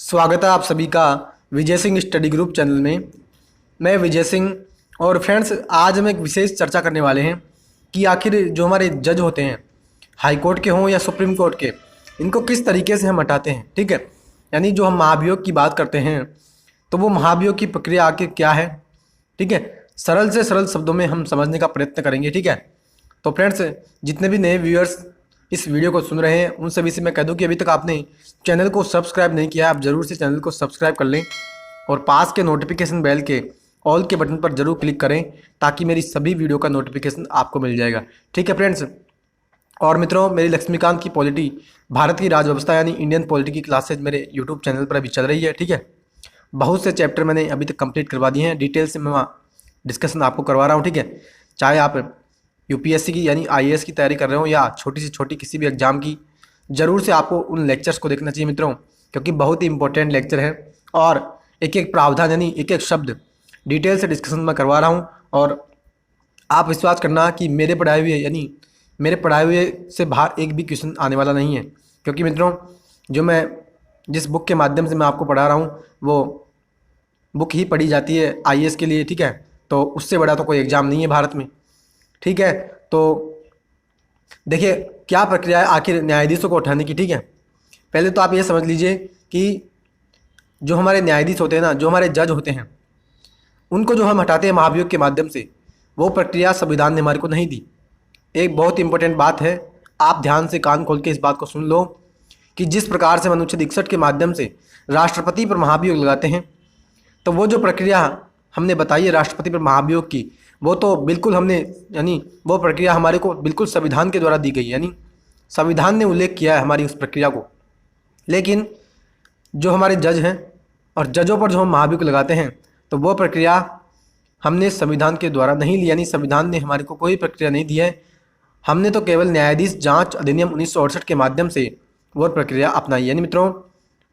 स्वागत है आप सभी का Vijay Singh study group channel में। मैं विजय सिंह। और फ्रेंड्स, आज हम एक विशेष चर्चा करने वाले हैं कि आखिर जो हमारे जज होते हैं, हाई कोर्ट के हों या सुप्रीम कोर्ट के, इनको किस तरीके से हम हटाते हैं। ठीक है, यानी जो हम महाभियोग की बात करते हैं तो वो महाभियोग की प्रक्रिया आखिर क्या है। ठीक है, सरल से सरल शब्दों में हम समझने का प्रयत्न करेंगे। ठीक है, तो फ्रेंड्स, जितने भी नए व्यूअर्स इस वीडियो को सुन रहे हैं उन सभी से मैं कह दूं कि अभी तक आपने चैनल को सब्सक्राइब नहीं किया है, आप ज़रूर से चैनल को सब्सक्राइब कर लें और पास के नोटिफिकेशन बेल के ऑल के बटन पर जरूर क्लिक करें ताकि मेरी सभी वीडियो का नोटिफिकेशन आपको मिल जाएगा। ठीक है फ्रेंड्स, और मित्रों, मेरी लक्ष्मीकांत की पॉलिटी, भारत की राजव्यवस्था यानी इंडियन पॉलिटी की क्लासेज मेरे यूट्यूब चैनल पर अभी चल रही है। ठीक है, बहुत से चैप्टर मैंने अभी तक कंप्लीट करवा दिए हैं, डिटेल से मैं वहाँ डिस्कशन आपको करवा रहा हूँ। ठीक है, चाहे आप यूपीएससी की यानी आईएएस की तैयारी कर रहे हो या छोटी से छोटी किसी भी एग्जाम की, ज़रूर से आपको उन लेक्चर्स को देखना चाहिए मित्रों, क्योंकि बहुत ही इंपॉर्टेंट लेक्चर है और एक एक प्रावधान यानी एक एक शब्द डिटेल से डिस्कशन मैं करवा रहा हूँ। और आप विश्वास करना कि मेरे पढ़ाए हुए यानी मेरे पढ़ाए हुए से बाहर एक भी क्वेश्चन आने वाला नहीं है, क्योंकि मित्रों जो मैं जिस बुक के माध्यम से मैं आपको पढ़ा रहा हूँ वो बुक ही पढ़ी जाती है आईएएस के लिए। ठीक है, तो उससे बड़ा तो कोई एग्ज़ाम नहीं है भारत में। ठीक है, तो देखिए क्या प्रक्रिया है आखिर न्यायाधीशों को उठाने की। ठीक है, पहले तो आप ये समझ लीजिए कि जो हमारे न्यायाधीश होते हैं ना, जो हमारे जज होते हैं, उनको जो हम हटाते हैं महाभियोग के माध्यम से, वो प्रक्रिया संविधान ने हमारे को नहीं दी। एक बहुत इंपॉर्टेंट बात है, आप ध्यान से कान खोल के इस बात को सुन लो कि जिस प्रकार से अनुच्छेद 61 के माध्यम से राष्ट्रपति पर महाभियोग लगाते हैं, तो वो जो प्रक्रिया हमने बताई है राष्ट्रपति पर महाभियोग की, वो तो बिल्कुल हमने यानी वो प्रक्रिया हमारे को बिल्कुल संविधान के द्वारा दी गई है, यानी संविधान ने उल्लेख किया है हमारी उस प्रक्रिया को। लेकिन जो हमारे जज हैं और जजों पर जो हम महाभियोग लगाते हैं, तो वो प्रक्रिया हमने संविधान के द्वारा नहीं ली, यानी संविधान ने हमारे को कोई प्रक्रिया नहीं दी है। हमने तो केवल न्यायाधीश जांच अधिनियम 1968 के माध्यम से वो प्रक्रिया अपनाई। यानी मित्रों,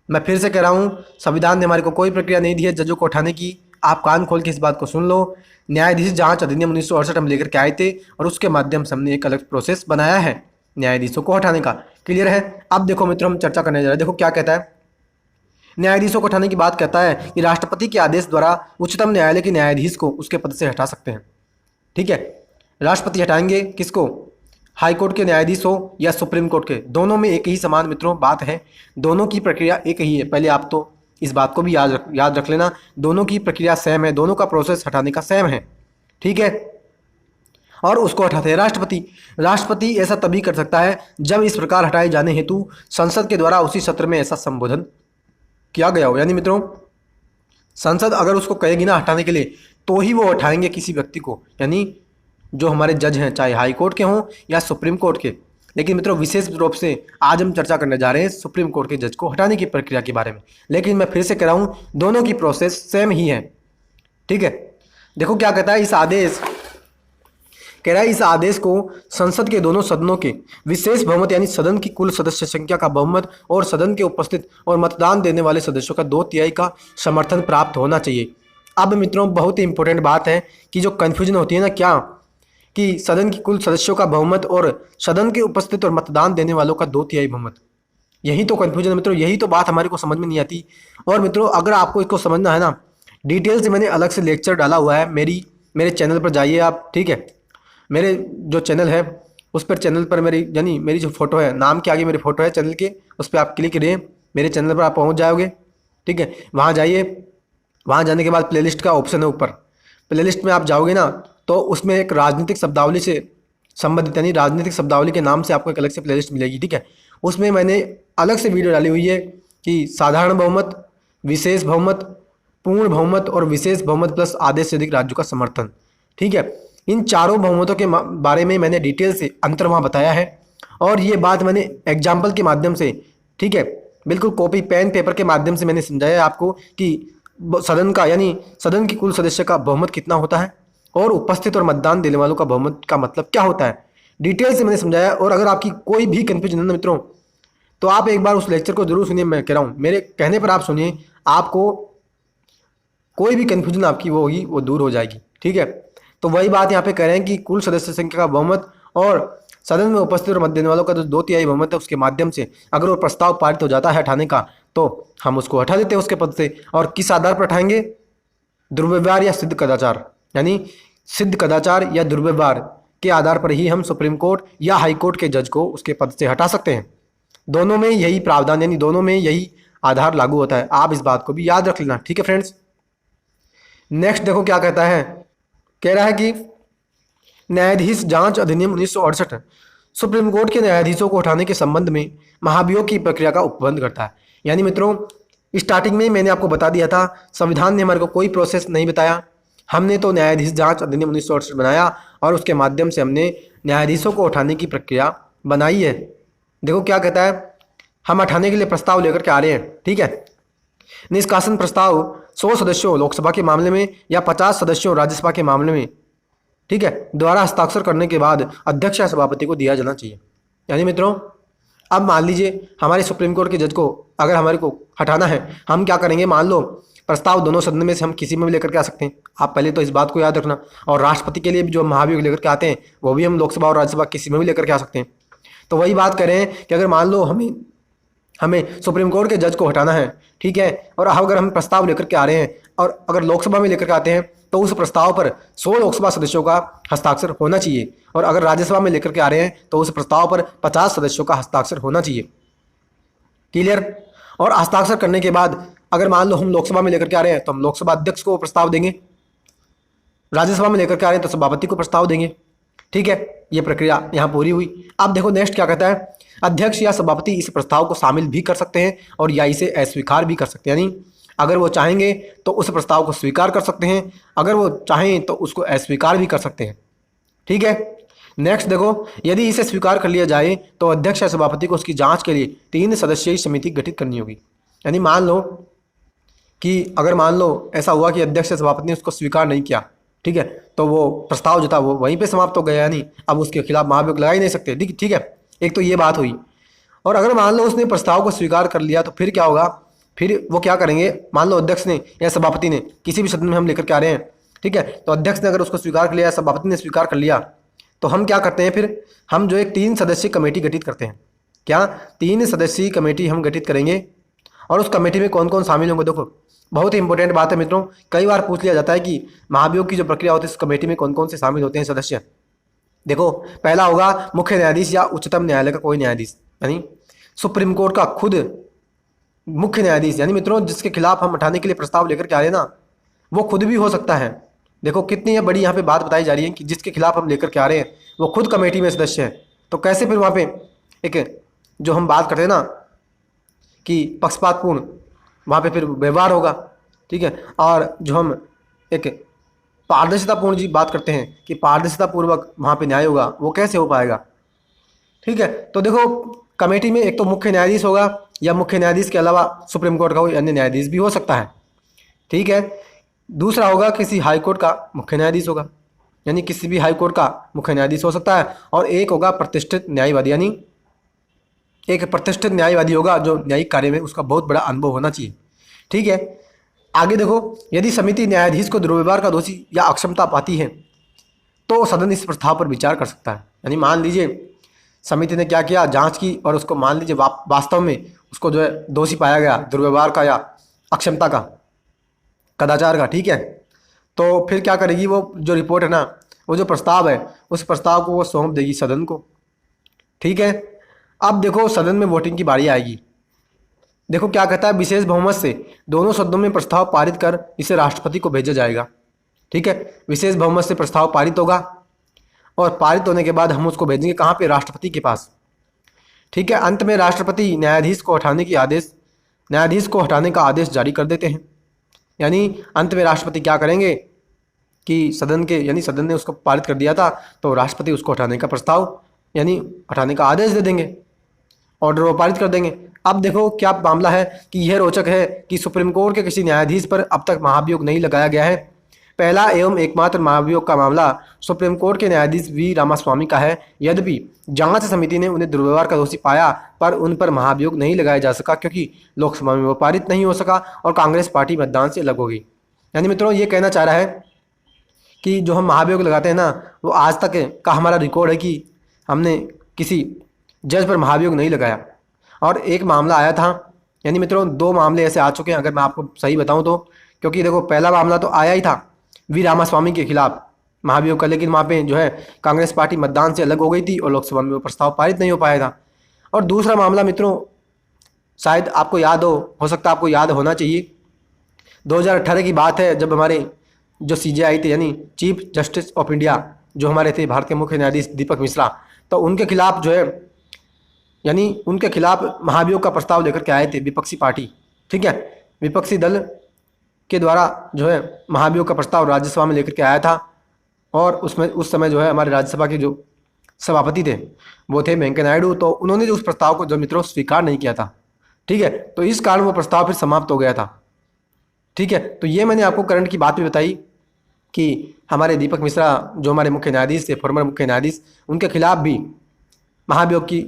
मैं फिर से कह रहा हूँ, संविधान ने हमारे को कोई प्रक्रिया नहीं दी है जजों को उठाने की। आप कान खोल के इस बात को सुन लो, न्यायाधीश जांच अधिनियम 1968 हम लेकर के आए थे और उसके माध्यम से हमने एक अलग प्रोसेस बनाया है न्यायाधीशों को हटाने का। क्लियर है? अब देखो मित्रों, हम चर्चा करने जा रहे हैं। देखो क्या कहता है, न्यायाधीशों को हटाने की बात कहता है कि राष्ट्रपति के आदेश द्वारा उच्चतम न्यायालय के न्यायाधीश को उसके पद से हटा सकते हैं। ठीक है, राष्ट्रपति हटाएंगे किसको? हाई कोर्ट के न्यायाधीश हो या सुप्रीम कोर्ट के, दोनों में एक ही समान मित्रों बात है, दोनों की प्रक्रिया एक ही है। पहले आप तो इस बात को भी याद रख लेना, दोनों की प्रक्रिया सेम है, दोनों का प्रोसेस हटाने का सेम है। ठीक है, और उसको हटाते हैं राष्ट्रपति। राष्ट्रपति ऐसा तभी कर सकता है जब इस प्रकार हटाए जाने हेतु संसद के द्वारा उसी सत्र में ऐसा संबोधन किया गया हो। यानी मित्रों, संसद अगर उसको कहेगी ना हटाने के लिए, तो ही वो हटाएंगे किसी व्यक्ति को, यानी जो हमारे जज हैं, चाहे हाई कोर्ट के हों या सुप्रीम कोर्ट के। लेकिन मित्रों, विशेष रूप से आज हम चर्चा करने जा रहे हैं सुप्रीम कोर्ट के जज को हटाने की प्रक्रिया के बारे में। लेकिन मैं फिर से कह रहा हूं, दोनों की प्रोसेस सेम ही है। ठीक है, देखो क्या कहता है, इस आदेश को संसद के दोनों सदनों के विशेष बहुमत यानी सदन की कुल सदस्य संख्या का बहुमत और सदन के उपस्थित और मतदान देने वाले सदस्यों का 2/3 का समर्थन प्राप्त होना चाहिए। अब मित्रों, बहुत ही इंपॉर्टेंट बात है कि जो कन्फ्यूजन होती है ना, क्या कि सदन की कुल सदस्यों का बहुमत और सदन के उपस्थित और मतदान देने वालों का 2/3 बहुमत, यही तो कन्फ्यूजन है मित्रों, यही तो बात हमारे को समझ में नहीं आती। और मित्रों, अगर आपको इसको समझना है ना, डिटेल से मैंने अलग से लेक्चर डाला हुआ है, मेरे चैनल पर जाइए आप। ठीक है, मेरे जो चैनल है उस पर चैनल पर मेरी जो फोटो है, नाम के आगे मेरी फोटो है चैनल के, उस पर आप क्लिक करिए, मेरे चैनल पर आप पहुँच जाओगे। ठीक है, वहाँ जाइए, वहाँ जाने के बाद प्लेलिस्ट का ऑप्शन है ऊपर, प्लेलिस्ट में आप जाओगे ना तो उसमें एक राजनीतिक शब्दावली से संबंधित यानी राजनीतिक शब्दावली के नाम से आपको एक अलग से प्लेलिस्ट मिलेगी। ठीक है, उसमें मैंने अलग से वीडियो डाली हुई है कि साधारण बहुमत, विशेष बहुमत, पूर्ण बहुमत और विशेष बहुमत प्लस आधे से अधिक राज्यों का समर्थन। ठीक है, इन चारों बहुमतों के बारे में मैंने डिटेल से अंतर वहाँ बताया है और ये बात मैंने एग्जाम्पल के माध्यम से, ठीक है, बिल्कुल कॉपी पेन पेपर के माध्यम से मैंने समझाया आपको कि सदन का यानी सदन की कुल सदस्य का बहुमत कितना होता है और उपस्थित और मतदान देने वालों का बहुमत का मतलब क्या होता है, डिटेल से मैंने समझाया। और अगर आपकी कोई भी कन्फ्यूजन है ना मित्रों, तो आप एक बार उस लेक्चर को जरूर सुनिए। मैं कह रहा हूँ, मेरे कहने पर आप सुनिए, आपको कोई भी कन्फ्यूजन आपकी वो होगी वो दूर हो जाएगी। ठीक है, तो वही बात यहाँ पे कह रहे हैं कि कुल सदस्य संख्या का बहुमत और सदन में उपस्थित और मत देने वालों का जो 2/3 बहुमत है, उसके माध्यम से अगर वो प्रस्ताव पारित हो जाता है हटाने का, तो हम उसको हटा देते हैं उसके पद से। और किस आधार पर हटाएंगे? दुर्व्यवहार या सिद्ध कदाचार, यानी सिद्ध कदाचार या दुर्व्यवहार के आधार पर ही हम सुप्रीम कोर्ट या हाई कोर्ट के जज को उसके पद से हटा सकते हैं। दोनों में यही प्रावधान, यानी दोनों में यही आधार लागू होता है। आप इस बात को भी याद रख लेना, ठीक है फ्रेंड्स। नेक्स्ट देखो क्या कहता है, कह रहा है कि न्यायाधीश जांच अधिनियम 1968 सुप्रीम कोर्ट के न्यायाधीशों को हटाने के संबंध में महाभियोग की प्रक्रिया का उपबंध करता है। यानी मित्रों, स्टार्टिंग में मैंने आपको बता दिया था, संविधान ने हमारे को कोई प्रोसेस नहीं बताया। हमने तो न्यायाधीश जांच अधिनियम 1968 बनाया और उसके माध्यम से हमने न्यायाधीशों को उठाने की प्रक्रिया बनाई है। देखो क्या कहता है, हम हटाने के लिए प्रस्ताव लेकर के आ रहे हैं, ठीक है। निष्कासन प्रस्ताव 100 सदस्यों लोकसभा के मामले में या 50 सदस्यों राज्यसभा के मामले में, ठीक है, द्वारा हस्ताक्षर करने के बाद अध्यक्ष या सभापति को दिया जाना चाहिए। यानी मित्रों, अब मान लीजिए हमारे सुप्रीम कोर्ट के जज को अगर हमारे को हटाना है, हम क्या करेंगे, मान लो प्रस्ताव दोनों सदन में से हम किसी में भी लेकर के आ सकते हैं। आप पहले तो इस बात को याद रखना। और राष्ट्रपति के लिए भी जो महाभियोग लेकर के आते हैं वो भी हम लोकसभा और राज्यसभा किसी में भी लेकर के आ सकते हैं। तो वही बात कर रहे हैं कि अगर मान लो हमें सुप्रीम कोर्ट के जज को हटाना है, ठीक है, और अगर हम प्रस्ताव लेकर के आ रहे हैं और अगर लोकसभा में लेकर के आते हैं तो उस प्रस्ताव पर 100 लोकसभा सदस्यों का हस्ताक्षर होना चाहिए। और अगर राज्यसभा में लेकर के आ रहे हैं तो उस प्रस्ताव पर 50 सदस्यों का हस्ताक्षर होना चाहिए। क्लियर? और हस्ताक्षर करने के बाद अगर मान लो हम लोकसभा में लेकर के आ रहे हैं तो हम लोकसभा अध्यक्ष को प्रस्ताव देंगे, राज्यसभा में लेकर के आ रहे हैं तो सभापति को प्रस्ताव देंगे, ठीक है। ये प्रक्रिया यहाँ पूरी हुई। अब देखो नेक्स्ट क्या कहता है, अध्यक्ष या सभापति इस प्रस्ताव को शामिल भी कर सकते हैं और या इसे अस्वीकार भी कर सकते हैं। यानी अगर वो चाहेंगे तो उस प्रस्ताव को स्वीकार कर सकते हैं, अगर वो चाहें तो उसको अस्वीकार भी कर सकते हैं, ठीक है। नेक्स्ट देखो, यदि इसे स्वीकार कर लिया जाए तो अध्यक्ष या सभापति को उसकी जांच के लिए 3 सदस्यीय समिति गठित करनी होगी। यानी मान लो कि अगर मान लो ऐसा हुआ कि अध्यक्ष या सभापति ने उसको स्वीकार नहीं किया, ठीक है, तो वो प्रस्ताव जो था वो वहीं पे समाप्त हो गया, यानी अब उसके खिलाफ महाभियोग लगा ही नहीं सकते, ठीक है। एक तो ये बात हुई। और अगर मान लो उसने प्रस्ताव को स्वीकार कर लिया तो फिर क्या होगा, फिर वो क्या करेंगे, मान लो अध्यक्ष ने या सभापति ने, किसी भी सदन में हम लेकर के आ रहे हैं, ठीक है, तो अध्यक्ष ने अगर उसको स्वीकार कर लिया, सभापति ने स्वीकार कर लिया, तो हम क्या करते हैं, फिर हम जो एक 3 सदस्यीय कमेटी गठित करते हैं। क्या 3 सदस्यीय कमेटी हम गठित करेंगे और उस कमेटी में कौन कौन शामिल होंगे? देखो बहुत ही इंपॉर्टेंट बात है मित्रों, कई बार पूछ लिया जाता है कि महाभियोग की जो प्रक्रिया होती है उस कमेटी में कौन कौन से शामिल होते हैं सदस्य। देखो पहला होगा मुख्य न्यायाधीश या उच्चतम न्यायालय का कोई न्यायाधीश, यानी सुप्रीम कोर्ट का खुद मुख्य न्यायाधीश, यानी मित्रों जिसके खिलाफ हम हटाने के लिए प्रस्ताव लेकर के आ रहे हैं ना, वो खुद भी हो सकता है। देखो कितनी बड़ी यहाँ पे बात बताई जा रही है कि जिसके खिलाफ हम लेकर के आ रहे हैं वो खुद कमेटी में सदस्य है। तो कैसे फिर वहाँ पे एक जो हम बात करते हैं ना कि पक्षपातपूर्ण, वहाँ पे फिर व्यवहार होगा, ठीक है। और जो हम एक पारदर्शितापूर्ण जी बात करते हैं कि पारदर्शितापूर्वक वहाँ पे न्याय होगा, वो कैसे हो पाएगा, ठीक है। तो देखो कमेटी में एक तो मुख्य न्यायाधीश होगा या मुख्य न्यायाधीश के अलावा सुप्रीम कोर्ट का कोई अन्य न्यायाधीश भी हो सकता है, ठीक है। दूसरा होगा किसी हाई कोर्ट का मुख्य न्यायाधीश होगा, यानी किसी भी हाई कोर्ट का मुख्य न्यायाधीश हो सकता है। और एक होगा प्रतिष्ठित न्यायवादी, यानी एक प्रतिष्ठित न्यायवादी होगा जो न्यायिक कार्य में उसका बहुत बड़ा अनुभव होना चाहिए, ठीक है। आगे देखो, यदि समिति न्यायाधीश को दुर्व्यवहार का दोषी या अक्षमता पाती है तो सदन इस प्रस्ताव पर विचार कर सकता है। यानी मान लीजिए समिति ने क्या किया, जांच की और उसको मान लीजिए वास्तव में उसको जो है दोषी पाया गया दुर्व्यवहार का या अक्षमता का, कदाचार का, ठीक है। तो फिर क्या करेगी, वो जो रिपोर्ट है ना, वो जो प्रस्ताव है उस प्रस्ताव को वो सौंप देगी सदन को, ठीक है। अब देखो सदन में वोटिंग की बारी आएगी। देखो क्या कहता है, विशेष बहुमत से दोनों सदनों में प्रस्ताव पारित कर इसे राष्ट्रपति को भेजा जाएगा, ठीक है। विशेष बहुमत से प्रस्ताव पारित होगा और पारित होने के बाद हम उसको भेजेंगे कहाँ पे, राष्ट्रपति के पास, ठीक है। अंत में राष्ट्रपति न्यायाधीश को हटाने का आदेश जारी कर देते हैं। यानी अंत में राष्ट्रपति क्या करेंगे कि सदन ने उसको पारित कर दिया था तो राष्ट्रपति उसको हटाने का प्रस्ताव यानी हटाने का आदेश दे देंगे, ऑर्डर वो पारित कर देंगे। अब देखो क्या मामला है कि यह रोचक है कि सुप्रीम कोर्ट के किसी न्यायाधीश पर अब तक महाभियोग नहीं लगाया गया है। पहला एवं एकमात्र महाभियोग का मामला सुप्रीम कोर्ट के न्यायाधीश वी रामास्वामी का है। यद्यपि जांच समिति ने उन्हें दुर्व्यवहार का दोषी पाया पर उन पर महाभियोग नहीं लगाया जा सका क्योंकि लोकसभा में वो पारित नहीं हो सका और कांग्रेस पार्टी मतदान से अलग हो गई। यानी मित्रों ये कहना चाह रहा है कि जो हम महाभियोग लगाते हैं ना, वो आज तक का हमारा रिकॉर्ड है कि हमने किसी जज पर महाभियोग नहीं लगाया। और एक मामला आया था, यानी मित्रों 2 मामले ऐसे आ चुके हैं अगर मैं आपको सही बताऊं तो, क्योंकि देखो पहला मामला तो आया ही था वी रामास्वामी के खिलाफ महाभियोग का, लेकिन वहाँ पे जो है कांग्रेस पार्टी मतदान से अलग हो गई थी और लोकसभा में वो प्रस्ताव पारित नहीं हो पाया था। और दूसरा मामला मित्रों शायद आपको याद हो सकता है आपको याद होना चाहिए, 2018 की बात है जब हमारे जो CJI थे यानी चीफ जस्टिस ऑफ इंडिया जो हमारे थे भारत के मुख्य न्यायाधीश दीपक मिश्रा, तो उनके खिलाफ जो है यानी उनके खिलाफ महाभियोग का प्रस्ताव लेकर के आए थे विपक्षी पार्टी, ठीक है, विपक्षी दल के द्वारा जो है महाभियोग का प्रस्ताव राज्यसभा में लेकर के आया था। और उसमें उस समय जो है हमारे राज्यसभा के जो सभापति थे वो थे वेंकैया नायडू, तो उन्होंने जो उस प्रस्ताव को जो मित्रों स्वीकार नहीं किया था, ठीक है, तो इस कारण वो प्रस्ताव फिर समाप्त हो गया था, ठीक है। तो ये मैंने आपको करंट की बात भी बताई कि हमारे दीपक मिश्रा जो हमारे मुख्य न्यायाधीश थे, फॉर्मर मुख्य न्यायाधीश, उनके खिलाफ भी महाभियोग की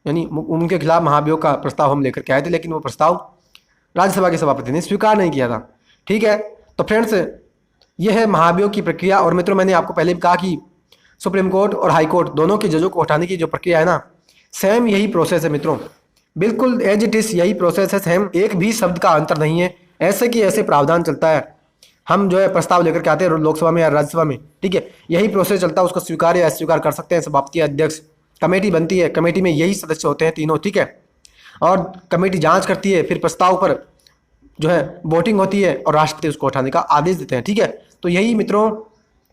यानी उनके खिलाफ महाभियोग का प्रस्ताव हम लेकर के आए थे, लेकिन वो प्रस्ताव राज्यसभा के सभापति ने स्वीकार नहीं किया था, ठीक है। तो फ्रेंड्स ये है महाभियोग की प्रक्रिया। और मित्रों मैंने आपको पहले भी कहा कि सुप्रीम कोर्ट और हाई कोर्ट दोनों के जजों को हटाने की जो प्रक्रिया है ना, सेम यही प्रोसेस है मित्रों, बिल्कुल एज इट इज यही प्रोसेस है, सेम, एक भी शब्द का अंतर नहीं है। ऐसे कि ऐसे प्रावधान चलता है, हम जो है प्रस्ताव लेकर के आते हैं लोकसभा में या राज्यसभा में, ठीक है, यही प्रोसेस चलता है, उसको स्वीकार या अस्वीकार कर सकते हैं सभापति अध्यक्ष, कमेटी बनती है, कमेटी में यही सदस्य होते हैं तीनों, ठीक है, और कमेटी जांच करती है, फिर प्रस्ताव पर जो है वोटिंग होती है और राष्ट्रपति उसको उठाने का आदेश देते हैं, ठीक है। तो यही मित्रों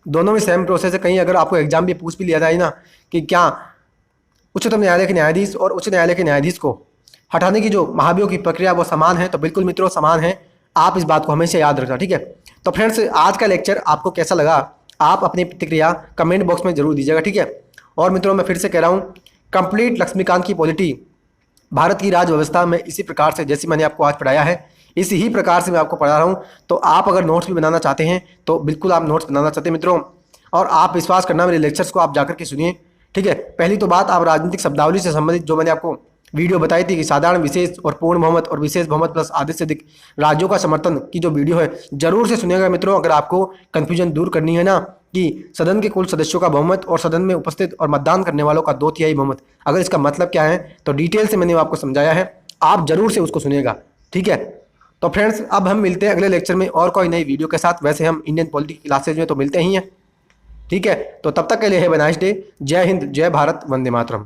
दोनों में सेम प्रोसेस है। कहीं अगर आपको एग्जाम भी पूछ भी लिया जाए ना कि क्या उच्चतम न्यायालय के न्यायाधीश और उच्च न्यायालय के न्यायाधीश को हटाने की जो महाभियोग की प्रक्रिया वो समान है, तो बिल्कुल मित्रों समान है, आप इस बात को हमेशा याद रखना, ठीक है। तो फ्रेंड्स आज का लेक्चर आपको कैसा लगा आप अपनी प्रतिक्रिया कमेंट बॉक्स में जरूर दीजिएगा, ठीक है। और मित्रों मैं फिर से कह रहा हूँ, कंप्लीट लक्ष्मीकांत की पॉलिटी भारत की राज व्यवस्था में इसी प्रकार से जैसे मैंने आपको आज पढ़ाया है इसी ही प्रकार से मैं आपको पढ़ा रहा हूँ। तो आप अगर नोट्स भी बनाना चाहते हैं तो बिल्कुल आप नोट्स बनाना चाहते हैं मित्रों, और आप विश्वास करना मेरे लेक्चर्स को आप जाकर के सुनिए, ठीक है। पहली तो बात, आप राजनीतिक शब्दावली से संबंधित जो मैंने आपको वीडियो बताई थी कि साधारण, विशेष और पूर्ण बहुमत और विशेष बहुमत प्लस आधे से अधिक राज्यों का समर्थन की जो वीडियो है जरूर से सुनिएगा मित्रों। अगर आपको कन्फ्यूजन दूर करनी है ना कि सदन के कुल सदस्यों का बहुमत और सदन में उपस्थित और मतदान करने वालों का 2/3 बहुमत, अगर इसका मतलब क्या है तो डिटेल से मैंने आपको समझाया है, आप जरूर से उसको सुनिएगा, ठीक है। तो फ्रेंड्स अब हम मिलते हैं अगले लेक्चर में और कोई नई वीडियो के साथ। वैसे हम इंडियन पॉलिटिक्स क्लासेज में तो मिलते ही हैं, ठीक है। तो तब तक के लिए हैव अ नाइस डे। जय हिंद, जय भारत, वंदे मातरम।